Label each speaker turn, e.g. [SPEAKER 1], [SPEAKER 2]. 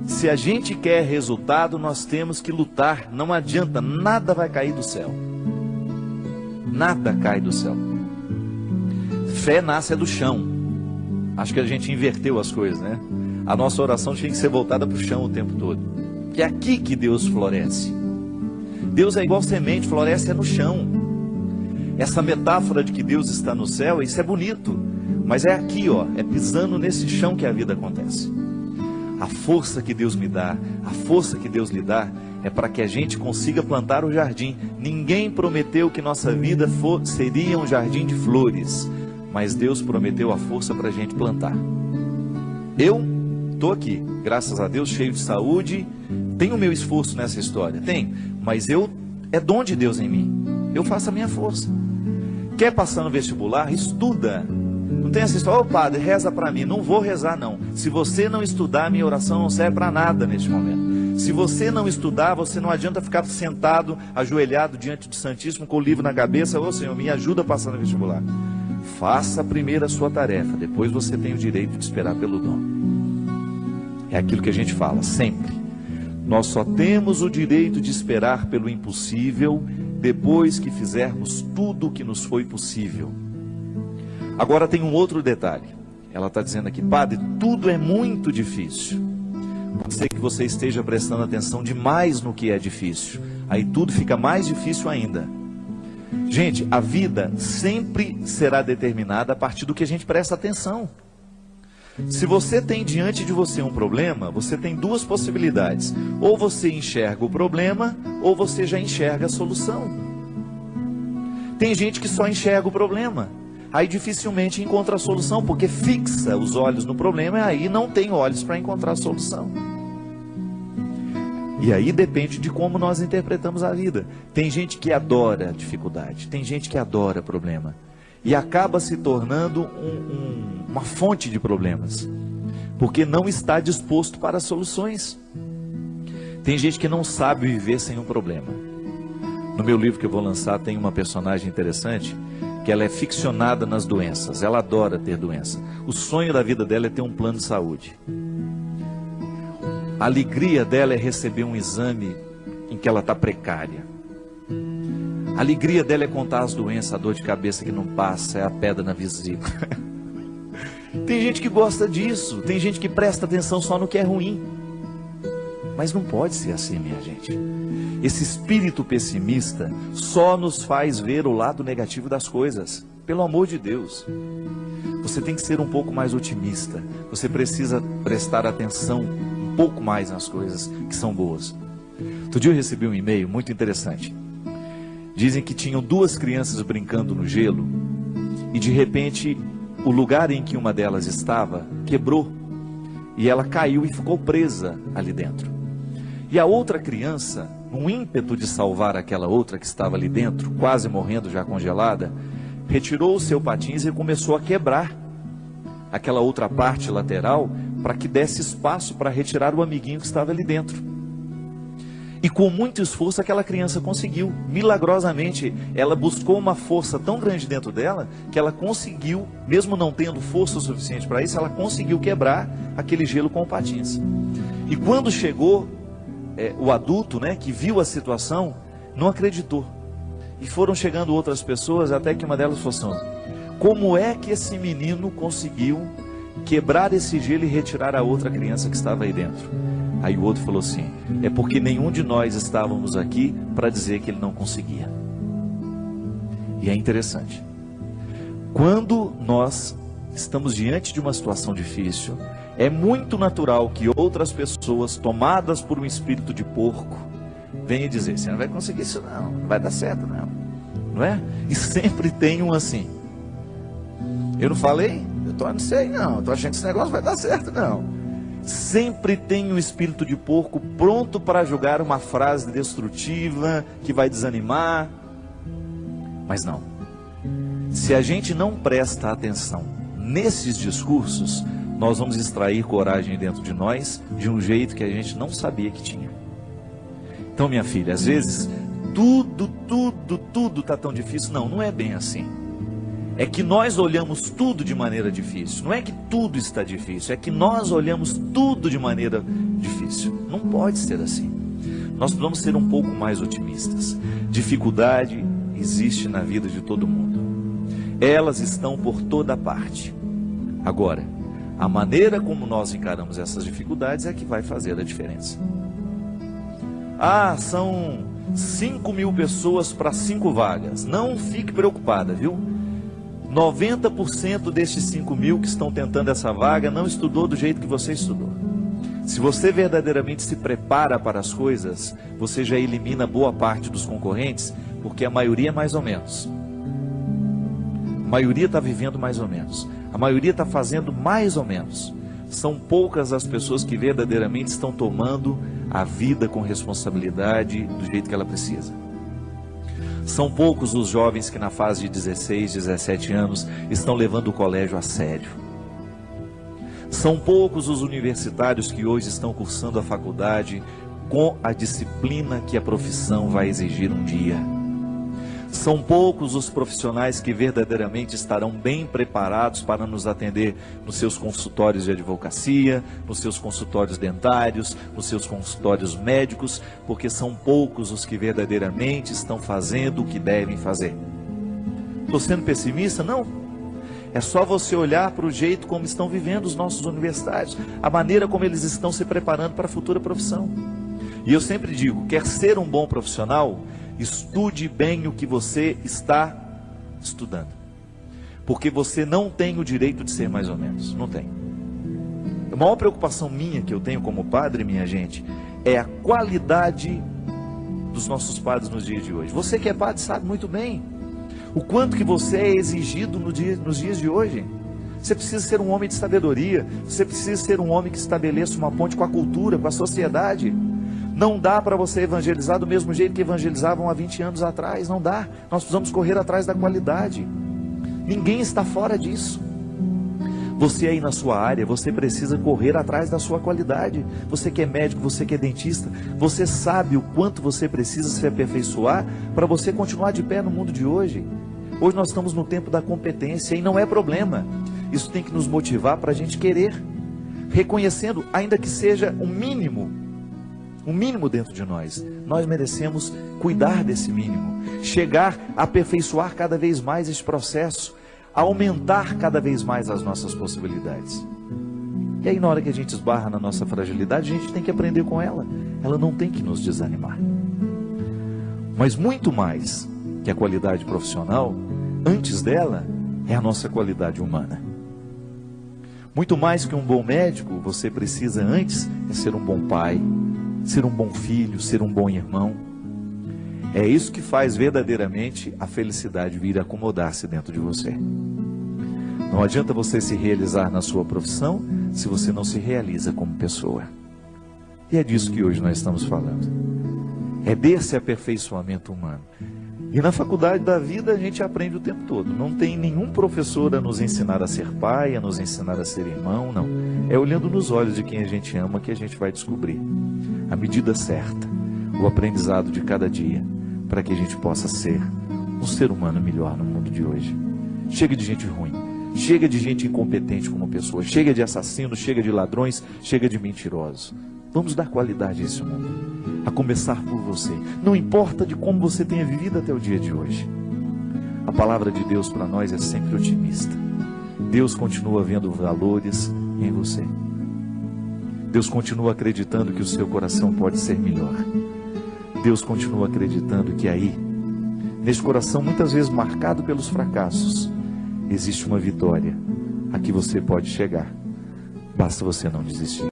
[SPEAKER 1] Se a gente quer resultado, nós temos que lutar. Não adianta, nada vai cair do céu. Nada cai do céu. Fé nasce do chão. Acho que a gente inverteu as coisas, né? A nossa oração tinha que ser voltada para o chão o tempo todo. Que é aqui que Deus floresce. Deus é igual semente, floresce no chão. Essa metáfora de que Deus está no céu, isso é bonito. Mas é aqui, ó, é pisando nesse chão que a vida acontece. A força que Deus me dá, a força que Deus lhe dá, é para que a gente consiga plantar o jardim. Ninguém prometeu que nossa vida seria um jardim de flores, mas Deus prometeu a força para a gente plantar. Eu estou aqui, graças a Deus, cheio de saúde. Tem o meu esforço nessa história? Tem, mas é dom de Deus em mim. Eu faço a minha força. Quer passar no vestibular? Estuda. Não tem essa história, ô padre, reza para mim. Não vou rezar não. Se você não estudar, minha oração não serve para nada neste momento. Se você não estudar, você não adianta ficar sentado, ajoelhado diante do Santíssimo com o livro na cabeça. Ô Senhor, me ajuda a passar no vestibular. Faça primeiro a sua tarefa, depois você tem o direito de esperar pelo dom. É aquilo que a gente fala sempre. Nós só temos o direito de esperar pelo impossível depois que fizermos tudo o que nos foi possível. Agora tem um outro detalhe. Ela está dizendo aqui, padre, tudo é muito difícil. Pode ser que você esteja prestando atenção demais no que é difícil. Aí tudo fica mais difícil ainda. Gente, a vida sempre será determinada a partir do que a gente presta atenção. Se você tem diante de você um problema, você tem duas possibilidades. Ou você enxerga o problema, ou você já enxerga a solução. Tem gente que só enxerga o problema. Aí dificilmente encontra a solução, porque fixa os olhos no problema e aí não tem olhos para encontrar a solução. E aí depende de como nós interpretamos a vida. Tem gente que adora dificuldade, tem gente que adora problema. E acaba se tornando uma fonte de problemas, porque não está disposto para soluções. Tem gente que não sabe viver sem um problema. No meu livro que eu vou lançar tem uma personagem interessante, que ela é ficcionada nas doenças, ela adora ter doença. O sonho da vida dela é ter um plano de saúde. A alegria dela é receber um exame em que ela está precária. A alegria dela é contar as doenças, a dor de cabeça que não passa, é a pedra na vesícula. Tem gente que gosta disso, tem gente que presta atenção só no que é ruim. Mas não pode ser assim, minha gente. Esse espírito pessimista só nos faz ver o lado negativo das coisas. Pelo amor de Deus. Você tem que ser um pouco mais otimista. Você precisa prestar atenção um pouco mais nas coisas que são boas. Outro dia eu recebi um e-mail muito interessante. Dizem que tinham duas crianças brincando no gelo e de repente o lugar em que uma delas estava quebrou e ela caiu e ficou presa ali dentro. E a outra criança, num ímpeto de salvar aquela outra que estava ali dentro, quase morrendo já congelada, retirou o seu patins e começou a quebrar aquela outra parte lateral para que desse espaço para retirar o amiguinho que estava ali dentro. E com muito esforço aquela criança conseguiu, milagrosamente, ela buscou uma força tão grande dentro dela, que ela conseguiu, mesmo não tendo força suficiente para isso, ela conseguiu quebrar aquele gelo com o patins. E quando chegou o adulto, né, que viu a situação, não acreditou. E foram chegando outras pessoas, até que uma delas falou assim, como é que esse menino conseguiu quebrar esse gelo e retirar a outra criança que estava aí dentro? Aí o outro falou assim, é porque nenhum de nós estávamos aqui para dizer que ele não conseguia. E é interessante. Quando nós estamos diante de uma situação difícil, é muito natural que outras pessoas, tomadas por um espírito de porco, venham dizer, você não vai conseguir isso não, não vai dar certo não é? E sempre tem um assim, eu não falei? Não sei não, estou achando que esse negócio vai dar certo não. Sempre tem um espírito de porco pronto para jogar uma frase destrutiva, que vai desanimar. Mas não. Se a gente não presta atenção nesses discursos, nós vamos extrair coragem dentro de nós, de um jeito que a gente não sabia que tinha. Então, minha filha, às vezes, tudo está tão difícil. Não, não é bem assim. É que nós olhamos tudo de maneira difícil. Não é que tudo está difícil, é que nós olhamos tudo de maneira difícil. difícil. Não pode ser assim. Nós precisamos ser um pouco mais otimistas. Dificuldade existe na vida de todo mundo. Elas estão por toda parte. Agora, a maneira como nós encaramos essas dificuldades é que vai fazer a diferença. Ah, são 5.000 pessoas para 5 vagas. Não fique preocupada, viu? 90% destes 5.000 que estão tentando essa vaga não estudou do jeito que você estudou. Se você verdadeiramente se prepara para as coisas, você já elimina boa parte dos concorrentes, porque a maioria é mais ou menos. A maioria está vivendo mais ou menos. A maioria está fazendo mais ou menos. São poucas as pessoas que verdadeiramente estão tomando a vida com responsabilidade do jeito que ela precisa. São poucos os jovens que na fase de 16, 17 anos estão levando o colégio a sério. São poucos os universitários que hoje estão cursando a faculdade com a disciplina que a profissão vai exigir um dia. São poucos os profissionais que verdadeiramente estarão bem preparados para nos atender nos seus consultórios de advocacia, nos seus consultórios dentários, nos seus consultórios médicos, porque são poucos os que verdadeiramente estão fazendo o que devem fazer. Estou sendo pessimista? Não. É só você olhar para o jeito como estão vivendo os nossos universitários, a maneira como eles estão se preparando para a futura profissão. E eu sempre digo, quer ser um bom profissional, estude bem o que você está estudando. Porque você não tem o direito de ser mais ou menos, não tem. A maior preocupação minha que eu tenho como padre, minha gente, é a qualidade dos nossos padres nos dias de hoje. Você que é padre sabe muito bem o quanto que você é exigido nos dias de hoje. Você precisa ser um homem de sabedoria, você precisa ser um homem que estabeleça uma ponte com a cultura, com a sociedade. Não dá para você evangelizar do mesmo jeito que evangelizavam há 20 anos atrás, não dá. Nós precisamos correr atrás da qualidade. Ninguém está fora disso. Você aí na sua área, você precisa correr atrás da sua qualidade. Você que é médico, você que é dentista, você sabe o quanto você precisa se aperfeiçoar para você continuar de pé no mundo de hoje. Hoje nós estamos no tempo da competência e não é problema. Isso tem que nos motivar para a gente querer, reconhecendo, ainda que seja um mínimo dentro de nós. Nós merecemos cuidar desse mínimo, chegar a aperfeiçoar cada vez mais esse processo, aumentar cada vez mais as nossas possibilidades. E aí na hora que a gente esbarra na nossa fragilidade, a gente tem que aprender com ela. Ela não tem que nos desanimar. Mas muito mais que a qualidade profissional, antes dela é a nossa qualidade humana. Muito mais que um bom médico, você precisa antes é ser um bom pai, ser um bom filho, ser um bom irmão. É isso que faz verdadeiramente a felicidade vir acomodar-se dentro de você. Não adianta você se realizar na sua profissão se você não se realiza como pessoa. E é disso que hoje nós estamos falando. É desse aperfeiçoamento humano. E na faculdade da vida a gente aprende o tempo todo. Não tem nenhum professor a nos ensinar a ser pai, a nos ensinar a ser irmão, não. É olhando nos olhos de quem a gente ama que a gente vai descobrir a medida certa, o aprendizado de cada dia, para que a gente possa ser um ser humano melhor no mundo de hoje. Chega de gente ruim, chega de gente incompetente como pessoa, chega de assassinos, chega de ladrões, chega de mentirosos. Vamos dar qualidade a esse mundo, a começar por você. Não importa de como você tenha vivido até o dia de hoje. A palavra de Deus para nós é sempre otimista. Deus continua vendo valores em você. Deus continua acreditando que o seu coração pode ser melhor. Deus continua acreditando que aí, nesse coração muitas vezes marcado pelos fracassos, existe uma vitória a que você pode chegar. Basta você não desistir.